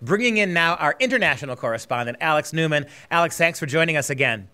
Bringing in now our international correspondent, Alex Newman. Alex, thanks for joining us again.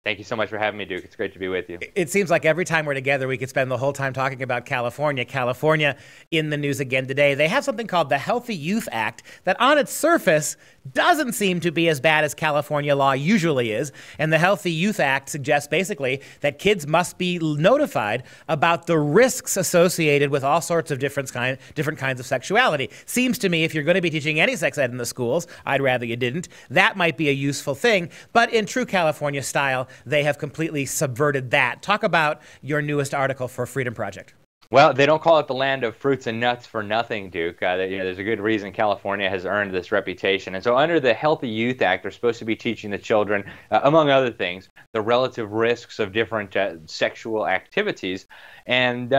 Thank you so much for having me, Duke. It's great to be with you. It seems like every time we're together, we could spend the whole time talking about California. California in the news again today. They have something called the Healthy Youth Act that on its surface doesn't seem to be as bad as California law usually is. And the Healthy Youth Act suggests basically that kids must be notified about the risks associated with all sorts of different kinds of sexuality. Seems to me if you're going to be teaching any sex ed in the schools, I'd rather you didn't, that might be a useful thing. But in true California style, they have completely subverted that. Talk about your newest article for Freedom Project. Well, they don't call it the land of fruits and nuts for nothing, Duke. There's a good reason California has earned this reputation. And so under the Healthy Youth Act, they're supposed to be teaching the children, among other things, the relative risks of different sexual activities. And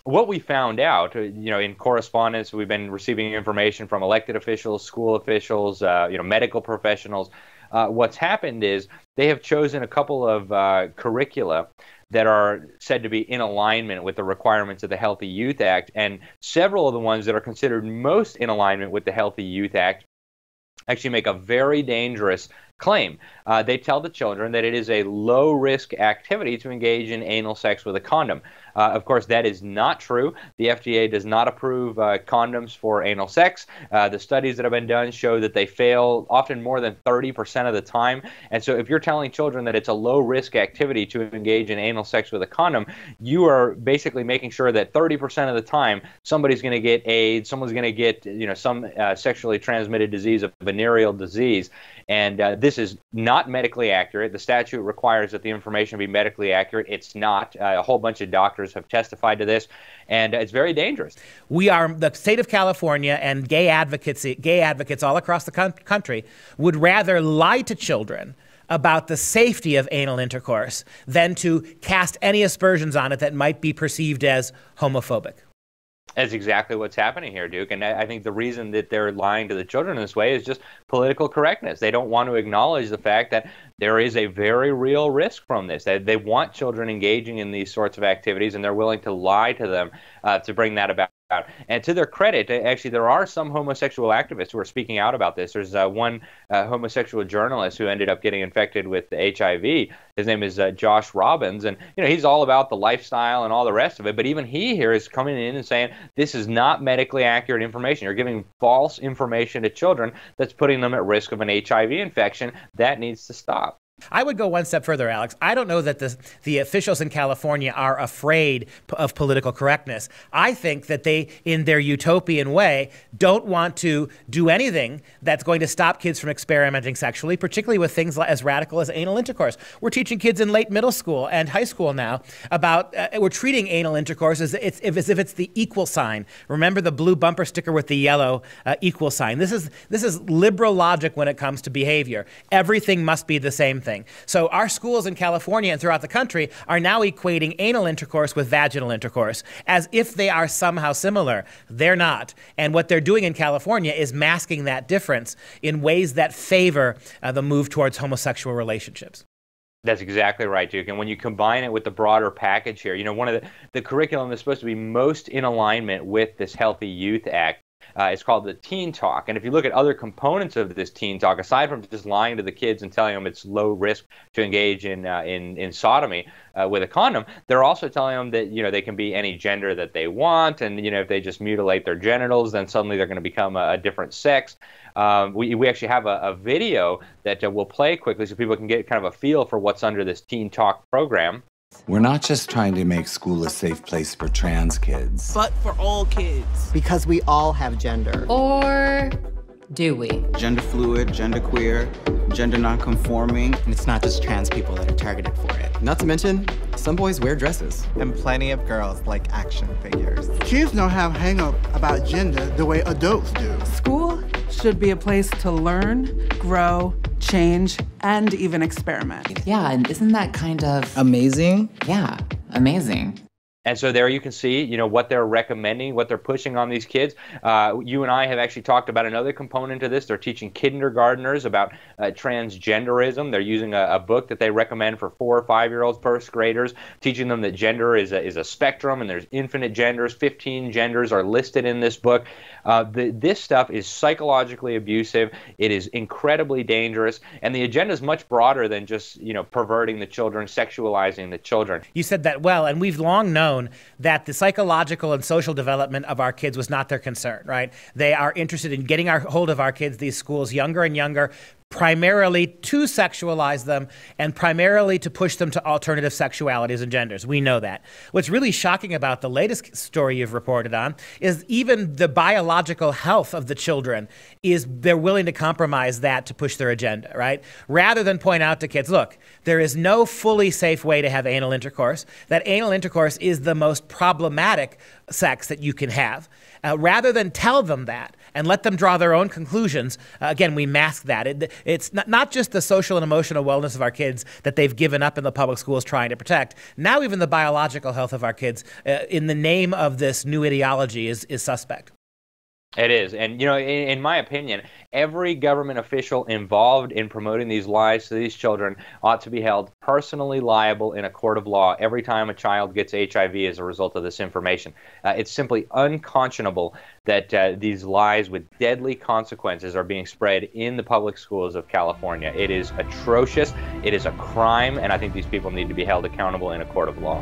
what we found out, in correspondence, we've been receiving information from elected officials, school officials, medical professionals. What's happened is they have chosen a couple of curricula that are said to be in alignment with the requirements of the Healthy Youth Act, and several of the ones that are considered most in alignment with the Healthy Youth Act actually make a very dangerous claim. They tell the children that it is a low-risk activity to engage in anal sex with a condom. Of course, that is not true. The FDA does not approve condoms for anal sex. The studies that have been done show that they fail often more than 30% of the time. And so if you're telling children that it's a low-risk activity to engage in anal sex with a condom, you are basically making sure that 30% of the time somebody's going to get AIDS, someone's going to get some sexually transmitted disease, a venereal disease. And this is not medically accurate. The statute requires that the information be medically accurate. It's not. A whole bunch of doctors have testified to this, and it's very dangerous. We are the state of California, and gay advocates all across the country would rather lie to children about the safety of anal intercourse than to cast any aspersions on it that might be perceived as homophobic. That's exactly what's happening here, Duke. And I think the reason that they're lying to the children in this way is just political correctness. They don't want to acknowledge the fact that there is a very real risk from this. They want children engaging in these sorts of activities, and they're willing to lie to them to bring that about. And to their credit, actually, there are some homosexual activists who are speaking out about this. There's one homosexual journalist who ended up getting infected with HIV. His name is Josh Robbins, and he's all about the lifestyle and all the rest of it. But even he here is coming in and saying this is not medically accurate information. You're giving false information to children that's putting them at risk of an HIV infection. That needs to stop. I would go one step further, Alex. I don't know that the officials in California are afraid of political correctness. I think that they, in their utopian way, don't want to do anything that's going to stop kids from experimenting sexually, particularly with things as radical as anal intercourse. We're teaching kids in late middle school and high school now about, we're treating anal intercourse as if it's the equal sign. Remember the blue bumper sticker with the yellow equal sign. This is liberal logic when it comes to behavior. Everything must be the same thing. So our schools in California and throughout the country are now equating anal intercourse with vaginal intercourse as if they are somehow similar. They're not. And what they're doing in California is masking that difference in ways that favor the move towards homosexual relationships. That's exactly right, Duke. And when you combine it with the broader package here, one of the curriculum that's supposed to be most in alignment with this Healthy Youth Act it's called the Teen Talk. And if you look at other components of this Teen Talk, aside from just lying to the kids and telling them it's low risk to engage in sodomy with a condom, they're also telling them that they can be any gender that they want, and if they just mutilate their genitals, then suddenly they're going to become a different sex. We actually have a video that we'll play quickly so people can get kind of a feel for what's under this Teen Talk program. We're not just trying to make school a safe place for trans kids, but for all kids. Because we all have gender. Or do we? Gender fluid, gender queer, gender non-conforming. And it's not just trans people that are targeted for it. Not to mention, some boys wear dresses. And plenty of girls like action figures. Kids don't have hang-up about gender the way adults do. School should be a place to learn, grow, change, and even experiment. Yeah, and isn't that kind of amazing? Yeah, amazing. And so there you can see, what they're recommending, what they're pushing on these kids. You and I have actually talked about another component to this. They're teaching kindergartners about transgenderism. They're using a book that they recommend for 4 or 5-year-olds, first graders, teaching them that gender is a spectrum and there's infinite genders. 15 genders are listed in this book. This stuff is psychologically abusive. It is incredibly dangerous. And the agenda is much broader than just, perverting the children, sexualizing the children. You said that well, and we've long known that the psychological and social development of our kids was not their concern, right? They are interested in getting hold of our kids, these schools, younger and younger, primarily to sexualize them and primarily to push them to alternative sexualities and genders. We know that. What's really shocking about the latest story you've reported on is even the biological health of the children is they're willing to compromise that to push their agenda, right? Rather than point out to kids, look, there is no fully safe way to have anal intercourse. That anal intercourse is the most problematic sex that you can have. Rather than tell them that and let them draw their own conclusions, again, we mask that. It's not just the social and emotional wellness of our kids that they've given up in the public schools trying to protect. Now even the biological health of our kids, in the name of this new ideology, is suspect. It is. And, in my opinion, every government official involved in promoting these lies to these children ought to be held personally liable in a court of law every time a child gets HIV as a result of this information. It's simply unconscionable that these lies with deadly consequences are being spread in the public schools of California. It is atrocious. It is a crime, and I think these people need to be held accountable in a court of law.